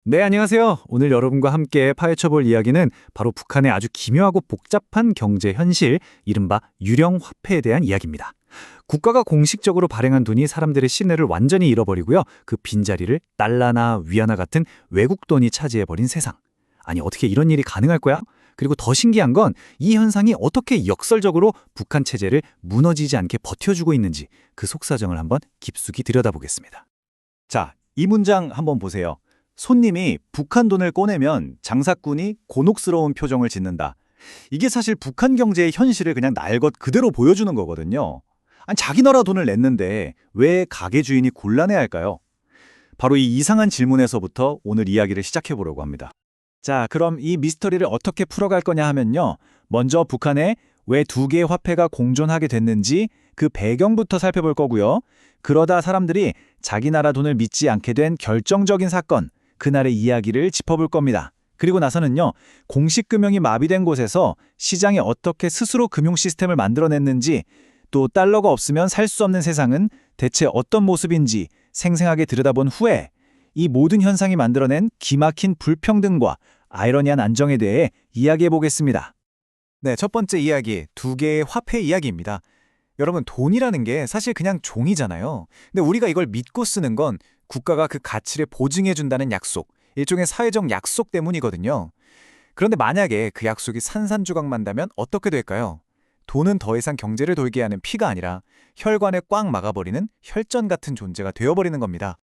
네, 안녕하세요. 오늘 여러분과 함께 파헤쳐볼 이야기는 바로 북한의 아주 기묘하고 복잡한 경제 현실, 이른바 유령 화폐에 대한 이야기입니다. 국가가 공식적으로 발행한 돈이 사람들의 신뢰를 완전히 잃어버리고요. 그 빈자리를 달러나 위안화 같은 외국 돈이 차지해버린 세상. 아니, 어떻게 이런 일이 가능할 거야? 그리고 더 신기한 건 이 현상이 어떻게 역설적으로 북한 체제를 무너지지 않게 버텨주고 있는지 그 속사정을 한번 깊숙이 들여다보겠습니다. 자, 이 문장 한번 보세요. 손님이 북한 돈을 꺼내면 장사꾼이 곤혹스러운 표정을 짓는다. 이게 사실 북한 경제의 현실을 그냥 날것 그대로 보여주는 거거든요. 아니, 자기 나라 돈을 냈는데 왜 가게 주인이 곤란해할까요? 바로 이 이상한 질문에서부터 오늘 이야기를 시작해 보려고 합니다. 자, 그럼 이 미스터리를 어떻게 풀어갈 거냐 하면요. 먼저 북한에 왜 두 개의 화폐가 공존하게 됐는지 그 배경부터 살펴볼 거고요. 그러다 사람들이 자기 나라 돈을 믿지 않게 된 결정적인 사건, 그날의 이야기를 짚어볼 겁니다. 그리고 나서는요, 공식 금융이 마비된 곳에서 시장이 어떻게 스스로 금융 시스템을 만들어냈는지, 또 달러가 없으면 살 수 없는 세상은 대체 어떤 모습인지 생생하게 들여다본 후에 이 모든 현상이 만들어낸 기막힌 불평등과 아이러니한 안정에 대해 이야기해 보겠습니다. 네, 첫 번째 이야기, 두 개의 화폐 이야기입니다. 여러분, 돈이라는 게 사실 그냥 종이잖아요. 근데 우리가 이걸 믿고 쓰는 건 국가가 그 가치를 보증해준다는 약속, 일종의 사회적 약속 때문이거든요. 그런데 만약에 그 약속이 산산조각만다면 어떻게 될까요? 돈은 더 이상 경제를 돌게 하는 피가 아니라 혈관을 꽉 막아버리는 혈전 같은 존재가 되어버리는 겁니다.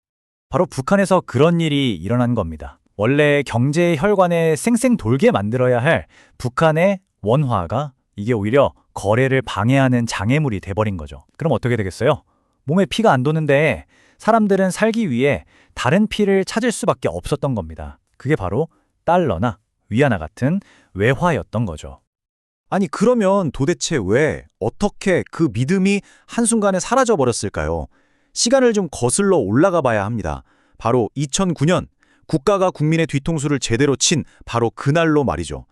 바로 북한에서 그런 일이 일어난 겁니다. 원래 경제의 혈관에 쌩쌩 돌게 만들어야 할 북한의 원화가 이게 오히려 거래를 방해하는 장애물이 돼버린 거죠. 그럼 어떻게 되겠어요? 몸에 피가 안 도는데 사람들은 살기 위해 다른 피를 찾을 수밖에 없었던 겁니다. 그게 바로 달러나 위안화 같은 외화였던 거죠. 아니, 그러면 도대체 왜, 어떻게 그 믿음이 한순간에 사라져버렸을까요? 시간을 좀 거슬러 올라가 봐야 합니다. 바로 2009년 국가가 국민의 뒤통수를 제대로 친 바로 그날로 말이죠.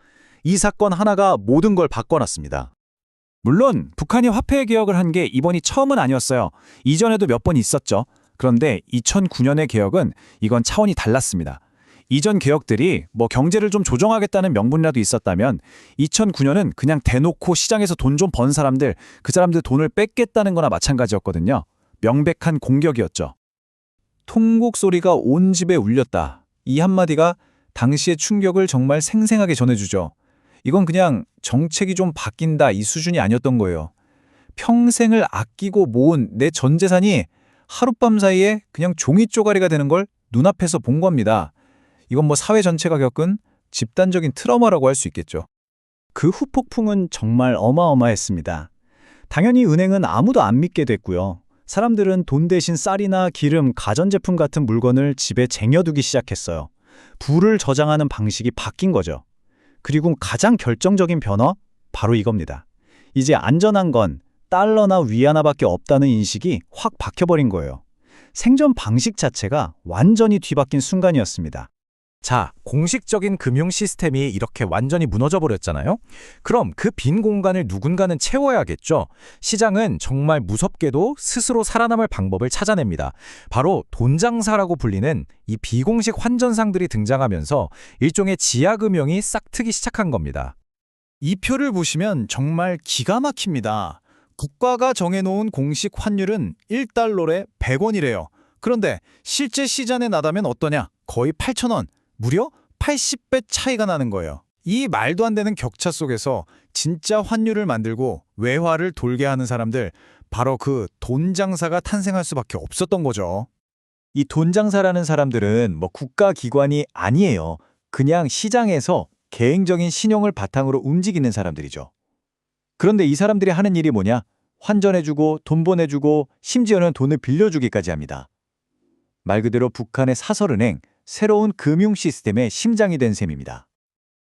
이 사건 하나가 모든 걸 바꿔놨습니다. 물론 북한이 화폐 개혁을 한 게 이번이 처음은 아니었어요. 이전에도 몇 번 있었죠. 그런데 2009년의 개혁은 이건 차원이 달랐습니다. 이전 개혁들이 경제를 좀 조정하겠다는 명분이라도 있었다면 2009년은 그냥 대놓고 시장에서 돈 좀 번 사람들, 그 사람들 돈을 뺏겠다는 거나 마찬가지였거든요. 명백한 공격이었죠. 통곡 소리가 온 집에 울렸다. 이 한마디가 당시의 충격을 정말 생생하게 전해주죠. 이건 그냥 정책이 좀 바뀐다 이 수준이 아니었던 거예요. 평생을 아끼고 모은 내 전 재산이 하룻밤 사이에 그냥 종이 쪼가리가 되는 걸 눈앞에서 본 겁니다. 이건 사회 전체가 겪은 집단적인 트라우마라고 할 수 있겠죠. 그 후폭풍은 정말 어마어마했습니다. 당연히 은행은 아무도 안 믿게 됐고요. 사람들은 돈 대신 쌀이나 기름, 가전제품 같은 물건을 집에 쟁여두기 시작했어요. 부를 저장하는 방식이 바뀐 거죠. 그리고 가장 결정적인 변화? 바로 이겁니다. 이제 안전한 건 달러나 위안화밖에 없다는 인식이 확 박혀버린 거예요. 생존 방식 자체가 완전히 뒤바뀐 순간이었습니다. 자, 공식적인 금융 시스템이 이렇게 완전히 무너져 버렸잖아요? 그럼 그 빈 공간을 누군가는 채워야겠죠? 시장은 정말 무섭게도 스스로 살아남을 방법을 찾아냅니다. 바로 돈장사라고 불리는 이 비공식 환전상들이 등장하면서 일종의 지하금융이 싹트기 시작한 겁니다. 이 표를 보시면 정말 기가 막힙니다. 국가가 정해놓은 공식 환율은 1달러에 100원이래요. 그런데 실제 시장에 나가면 어떠냐? 거의 8,000원. 무려 80배 차이가 나는 거예요. 이 말도 안 되는 격차 속에서 진짜 환율을 만들고 외화를 돌게 하는 사람들, 바로 그 돈장사가 탄생할 수밖에 없었던 거죠. 이 돈장사라는 사람들은 국가기관이 아니에요. 그냥 시장에서 개인적인 신용을 바탕으로 움직이는 사람들이죠. 그런데 이 사람들이 하는 일이 뭐냐? 환전해주고 돈 보내주고 심지어는 돈을 빌려주기까지 합니다. 말 그대로 북한의 사설은행, 새로운 금융 시스템의 심장이 된 셈입니다.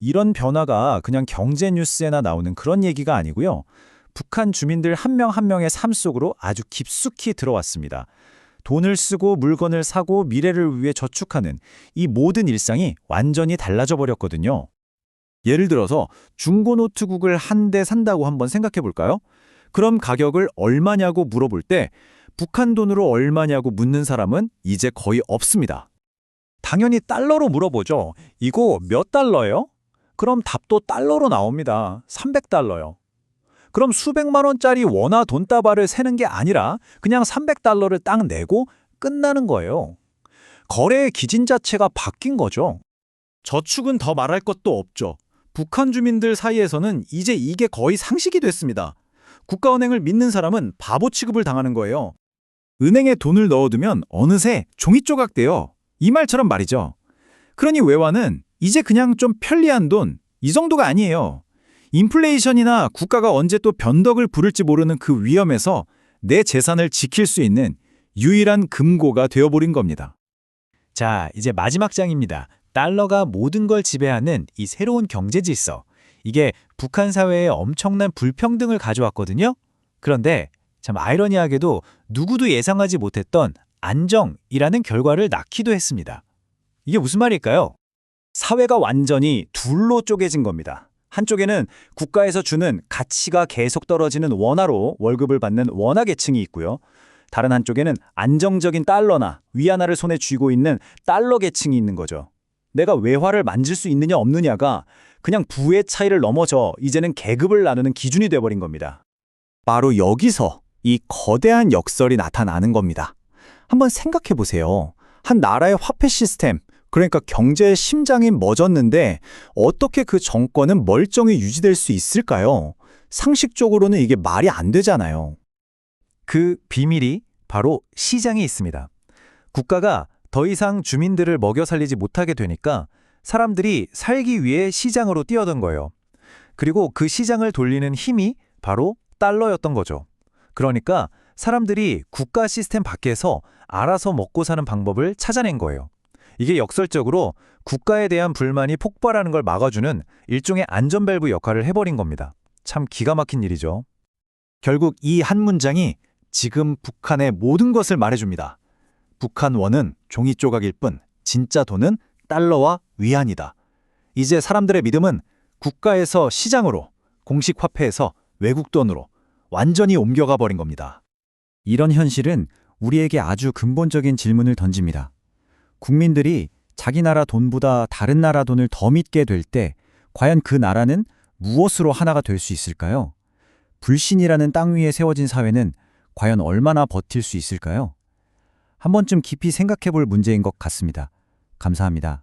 이런 변화가 그냥 경제 뉴스에나 나오는 그런 얘기가 아니고요. 북한 주민들 한 명 한 명의 삶 속으로 아주 깊숙이 들어왔습니다. 돈을 쓰고 물건을 사고 미래를 위해 저축하는 이 모든 일상이 완전히 달라져 버렸거든요. 예를 들어서 중고 노트북을 한 대 산다고 한번 생각해 볼까요? 그럼 가격을 얼마냐고 물어볼 때 북한 돈으로 얼마냐고 묻는 사람은 이제 거의 없습니다. 당연히 달러로 물어보죠. 이거 몇 달러예요? 그럼 답도 달러로 나옵니다. 300달러요. 그럼 수백만 원짜리 원화 돈다발을 세는 게 아니라 그냥 300달러를 딱 내고 끝나는 거예요. 거래의 기준 자체가 바뀐 거죠. 저축은 더 말할 것도 없죠. 북한 주민들 사이에서는 이제 이게 거의 상식이 됐습니다. 국가은행을 믿는 사람은 바보 취급을 당하는 거예요. 은행에 돈을 넣어두면 어느새 종이 조각 돼요. 이 말처럼 말이죠. 그러니 외환은 이제 그냥 좀 편리한 돈, 이 정도가 아니에요. 인플레이션이나 국가가 언제 또 변덕을 부를지 모르는 그 위험에서 내 재산을 지킬 수 있는 유일한 금고가 되어버린 겁니다. 자, 이제 마지막 장입니다. 달러가 모든 걸 지배하는 이 새로운 경제 질서. 이게 북한 사회에 엄청난 불평등을 가져왔거든요. 그런데 참 아이러니하게도 누구도 예상하지 못했던 안정이라는 결과를 낳기도 했습니다. 이게 무슨 말일까요? 사회가 완전히 둘로 쪼개진 겁니다. 한쪽에는 국가에서 주는 가치가 계속 떨어지는 원화로 월급을 받는 원화 계층이 있고요. 다른 한쪽에는 안정적인 달러나 위안화를 손에 쥐고 있는 달러 계층이 있는 거죠. 내가 외화를 만질 수 있느냐 없느냐가 그냥 부의 차이를 넘어서 이제는 계급을 나누는 기준이 돼버린 겁니다. 바로 여기서 이 거대한 역설이 나타나는 겁니다. 한번 생각해 보세요. 한 나라의 화폐 시스템, 그러니까 경제의 심장이 멎었는데 어떻게 그 정권은 멀쩡히 유지될 수 있을까요? 상식적으로는 이게 말이 안 되잖아요. 그 비밀이 바로 시장에 있습니다. 국가가 더 이상 주민들을 먹여 살리지 못하게 되니까 사람들이 살기 위해 시장으로 뛰어든 거예요. 그리고 그 시장을 돌리는 힘이 바로 달러였던 거죠. 그러니까 사람들이 국가 시스템 밖에서 알아서 먹고 사는 방법을 찾아낸 거예요. 이게 역설적으로 국가에 대한 불만이 폭발하는 걸 막아주는 일종의 안전밸브 역할을 해버린 겁니다. 참 기가 막힌 일이죠. 결국 이 한 문장이 지금 북한의 모든 것을 말해줍니다. 북한 원은 종이 조각일 뿐 진짜 돈은 달러와 위안이다. 이제 사람들의 믿음은 국가에서 시장으로, 공식 화폐에서 외국 돈으로 완전히 옮겨가 버린 겁니다. 이런 현실은 우리에게 아주 근본적인 질문을 던집니다. 국민들이 자기 나라 돈보다 다른 나라 돈을 더 믿게 될 때 과연 그 나라는 무엇으로 하나가 될 수 있을까요? 불신이라는 땅 위에 세워진 사회는 과연 얼마나 버틸 수 있을까요? 한 번쯤 깊이 생각해 볼 문제인 것 같습니다. 감사합니다.